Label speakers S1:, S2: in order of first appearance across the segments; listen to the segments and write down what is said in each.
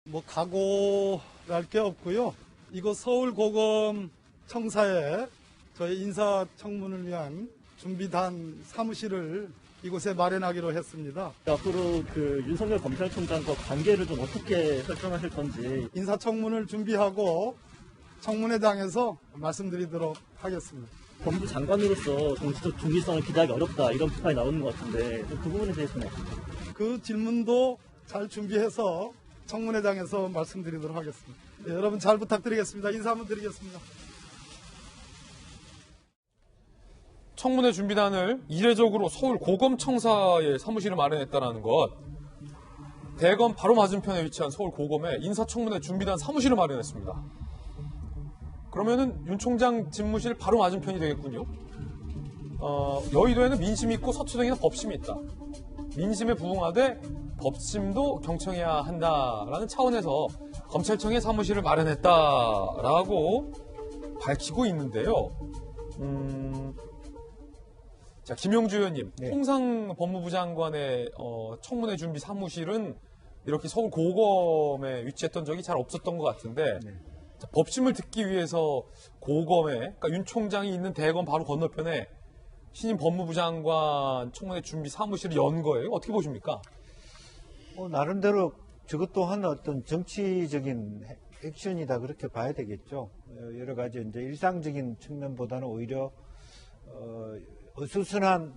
S1: 뭐 각오랄 게 없고요. 이곳 서울고검 청사에 저희 인사청문을 위한 준비단 사무실을 이곳에 마련하기로 했습니다.
S2: 앞으로 그 윤석열 검찰총장과 관계를 좀 어떻게 설정하실 건지.
S1: 인사청문을 준비하고 청문회장에서 말씀드리도록 하겠습니다.
S2: 법무부 장관으로서 정치적 중립성을 기대하기 어렵다 이런 비판이 나오는 것 같은데 그 부분에 대해서는 어떻게?
S1: 그 질문도 잘 준비해서 청문회장에서 말씀드리도록 하겠습니다. 네, 여러분 잘 부탁드리겠습니다. 인사 한번 드리겠습니다.
S3: 청문회 준비단을 이례적으로 서울 고검청사에 사무실을 마련했다는 것. 대검 바로 맞은편에 위치한 서울 고검에 인사청문회 준비단 사무실을 마련했습니다. 그러면은 윤 총장 집무실 바로 맞은편이 되겠군요. 여의도에는 민심이 있고 서초동에는 법심이 있다. 민심에 부응하되 법심도 경청해야 한다라는 차원에서 검찰청에 사무실을 마련했다라고 밝히고 있는데요. 자, 김용주 의원님,
S4: 네.
S3: 통상 법무부 장관의 청문회 준비 사무실은 이렇게 서울 고검에 위치했던 적이 잘 없었던 것 같은데
S4: 네.
S3: 자, 법심을 듣기 위해서 고검에, 그러니까 윤 총장이 있는 대검 바로 건너편에 신임 법무부 장관 청문회 준비 사무실을 연 거예요. 어떻게 보십니까?
S4: 나름대로 저것 또한 어떤 정치적인 액션이다 그렇게 봐야 되겠죠. 여러 가지 이제 일상적인 측면보다는 오히려 어수선한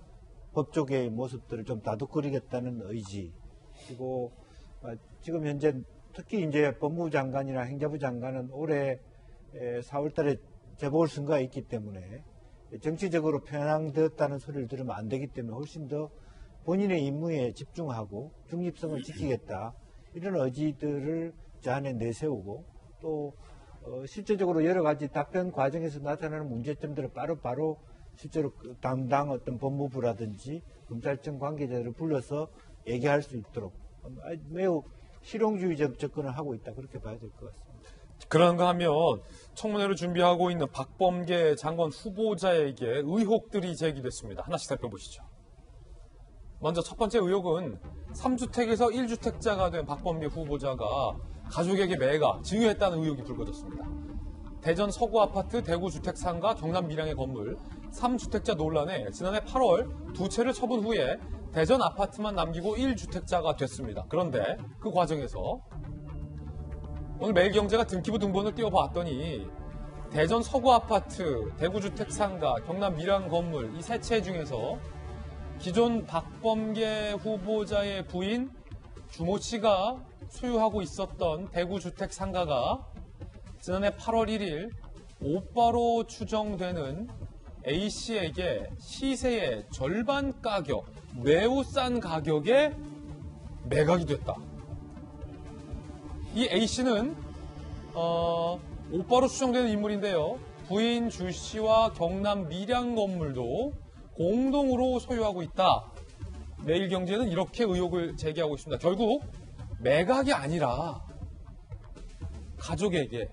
S4: 법조계의 모습들을 좀 다독거리겠다는 의지. 그리고 지금 현재 특히 이제 법무부 장관이나 행자부 장관은 올해 4월달에 재보궐선거가 있기 때문에 정치적으로 편향되었다는 소리를 들으면 안 되기 때문에 훨씬 더 본인의 임무에 집중하고 중립성을 지키겠다 이런 의지들을 저 안에 내세우고 또 실제적으로 여러 가지 답변 과정에서 나타나는 문제점들을 바로 실제로 담당 어떤 법무부라든지 검찰청 관계자들을 불러서 얘기할 수 있도록 매우 실용주의적 접근을 하고 있다 그렇게 봐야 될 것 같습니다.
S3: 그런가 하면 청문회를 준비하고 있는 박범계 장관 후보자에게 의혹들이 제기됐습니다. 하나씩 살펴보시죠. 먼저 첫 번째 의혹은 3주택에서 1주택자가 된 박범계 후보자가 가족에게 매가, 증여했다는 의혹이 불거졌습니다. 대전 서구 아파트, 대구 주택상가, 경남 밀양의 건물 3주택자 논란에 지난해 8월 두 채를 처분 후에 대전 아파트만 남기고 1주택자가 됐습니다. 그런데 그 과정에서 오늘 매일경제가 등기부 등본을 띄워봤더니 대전 서구 아파트, 대구 주택상가, 경남 밀양 건물 이 세 채 중에서 기존 박범계 후보자의 부인 주모 씨가 소유하고 있었던 대구 주택상가가 지난해 8월 1일 오빠로 추정되는 A씨에게 시세의 절반 가격, 매우 싼 가격에 매각이 됐다. 이 A씨는 오빠로 추정되는 인물인데요. 부인 주씨와 경남 밀양 건물도 공동으로 소유하고 있다. 매일경제는 이렇게 의혹을 제기하고 있습니다. 결국 매각이 아니라 가족에게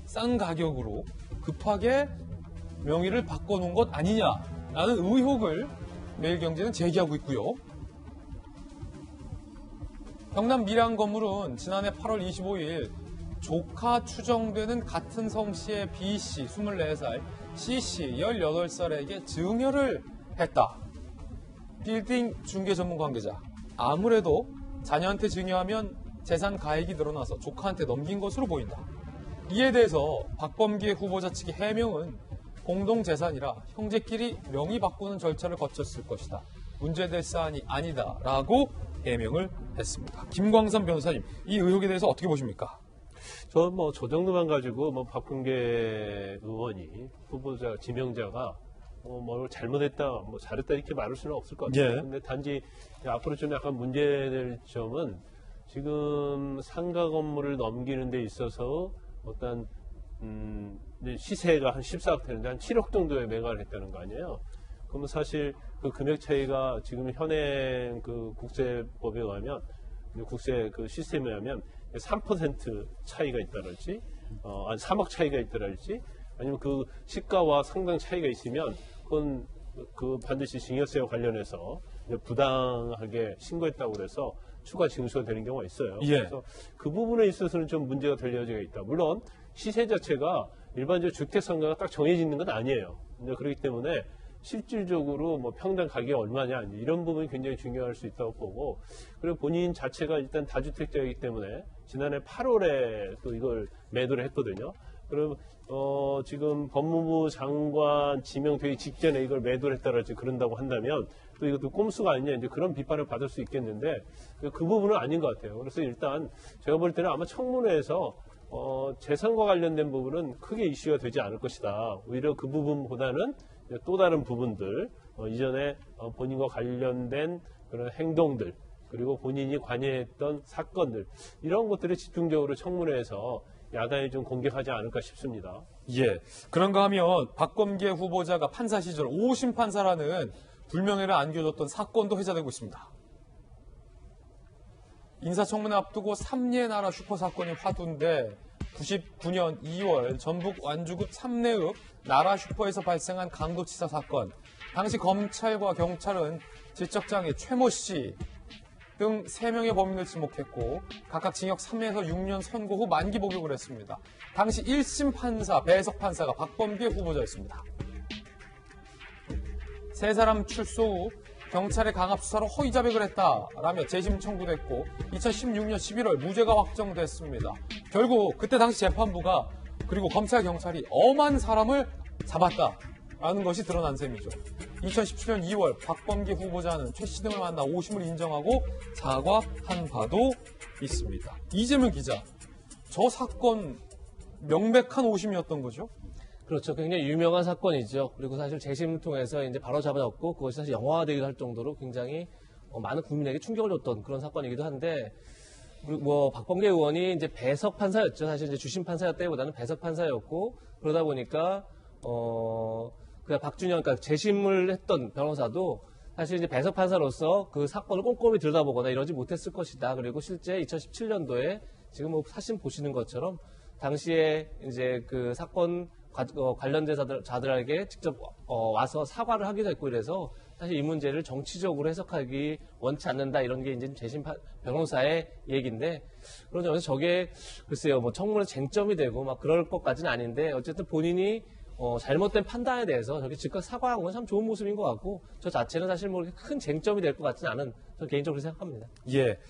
S3: 싼 가격으로 급하게 명의를 바꿔놓은 것 아니냐라는 의혹을 매일경제는 제기하고 있고요. 경남 밀양 건물은 지난해 8월 25일 조카 추정되는 같은 성씨의 B씨 24살, C씨 18살에게 증여를 했다. 빌딩 중개 전문 관계자. 아무래도 자녀한테 증여하면 재산 가액이 늘어나서 조카한테 넘긴 것으로 보인다. 이에 대해서 박범계 후보자 측의 해명은 공동재산이라 형제끼리 명의 바꾸는 절차를 거쳤을 것이다. 문제될 사안이 아니다. 라고 해명을 했습니다. 김광선 변호사님, 이 의혹에 대해서 어떻게 보십니까?
S5: 저는 저 정도만 가지고 박범계 의원이 후보자, 지명자가 뭘 잘못했다, 잘했다 이렇게 말할 수는 없을 것 같아요.
S3: 예.
S5: 근데 단지 앞으로 좀 약간 문제될 점은 지금 상가 건물을 넘기는 데 있어서 어떤 시세가 한 14억 되는데 한 7억 정도에 매각을 했다는 거 아니에요. 그러면 사실 그 금액 차이가 지금 현행 그 국세법에 의하면 국세 그 시스템에 의하면 3% 차이가 있다랄지, 한 3억 차이가 있다랄지, 아니면 그 시가와 상당 차이가 있으면 그건 그 반드시 증여세와 관련해서 부당하게 신고했다고 그래서 추가 징수가 되는 경우가 있어요.
S3: 예.
S5: 그래서 그 부분에 있어서는 좀 문제가 될 여지가 있다. 물론 시세 자체가 일반적으로 주택 상가가 딱 정해지는 건 아니에요. 근데 그렇기 때문에 실질적으로 뭐 평당 가격이 얼마냐 이런 부분이 굉장히 중요할 수 있다고 보고, 그리고 본인 자체가 일단 다주택자이기 때문에 지난해 8월에 또 이걸 매도를 했거든요. 그럼 지금 법무부 장관 지명되기 직전에 이걸 매도를 했다랄지 그런다고 한다면 또 이것도 꼼수가 아니냐 이제 그런 비판을 받을 수 있겠는데 그 부분은 아닌 것 같아요. 그래서 일단 제가 볼 때는 아마 청문회에서 재산과 관련된 부분은 크게 이슈가 되지 않을 것이다. 오히려 그 부분보다는 또 다른 부분들, 이전에 본인과 관련된 그런 행동들, 그리고 본인이 관여했던 사건들, 이런 것들을 집중적으로 청문회에서 야당이 좀 공격하지 않을까 싶습니다.
S3: 예. 그런가 하면 박범계 후보자가 판사 시절 5심 판사라는 불명예를 안겨줬던 사건도 회자되고 있습니다. 인사청문회 앞두고 삼리의 나라 슈퍼 사건이 화두인데 99년 2월 전북 완주급 삼례읍 나라 슈퍼에서 발생한 강도치사 사건. 당시 검찰과 경찰은 지적장애 최모 씨 등 3명의 범인을 지목했고 각각 징역 3에서 6년 선고 후 만기 복역을 했습니다. 당시 1심 판사 배석 판사가 박범계 후보자였습니다. 세 사람 출소 후 경찰의 강압 수사로 허위 자백을 했다라며 재심 청구됐고 2016년 11월 무죄가 확정됐습니다. 결국 그때 당시 재판부가 그리고 검찰 경찰이 엄한 사람을 잡았다라는 것이 드러난 셈이죠. 2017년 2월 박범계 후보자는 최 씨 등을 만나 오심을 인정하고 사과한 바도 있습니다. 이재명 기자, 저 사건 명백한 오심이었던 거죠?
S6: 그렇죠. 굉장히 유명한 사건이죠. 그리고 사실 재심을 통해서 이제 바로 잡아졌고 그것이 사실 영화화되기도 할 정도로 굉장히 많은 국민에게 충격을 줬던 그런 사건이기도 한데, 그리고 뭐 박범계 의원이 이제 배석 판사였죠. 사실 이제 주심 판사였다기보다는 배석 판사였고, 그러다 보니까 그냥 박준영, 그러니까 재심을 했던 변호사도 사실 이제 배석 판사로서 그 사건을 꼼꼼히 들여다보거나 이러지 못했을 것이다. 그리고 실제 2017년도에 지금 뭐 사진 보시는 것처럼 당시에 이제 그 사건 관련된 자들에게 직접 와서 사과를 하기도 했고, 이래서 사실 이 문제를 정치적으로 해석하기 원치 않는다, 이런 게 이제 재심 변호사의 얘기인데, 그런 점에서 저게 글쎄요 뭐 청문회 쟁점이 되고 막 그럴 것까지는 아닌데, 어쨌든 본인이 잘못된 판단에 대해서 저렇게 즉각 사과한 건 참 좋은 모습인 것 같고, 저 자체는 사실 뭐 이렇게 큰 쟁점이 될 것 같지는 않은, 저는 개인적으로 생각합니다.
S3: 예.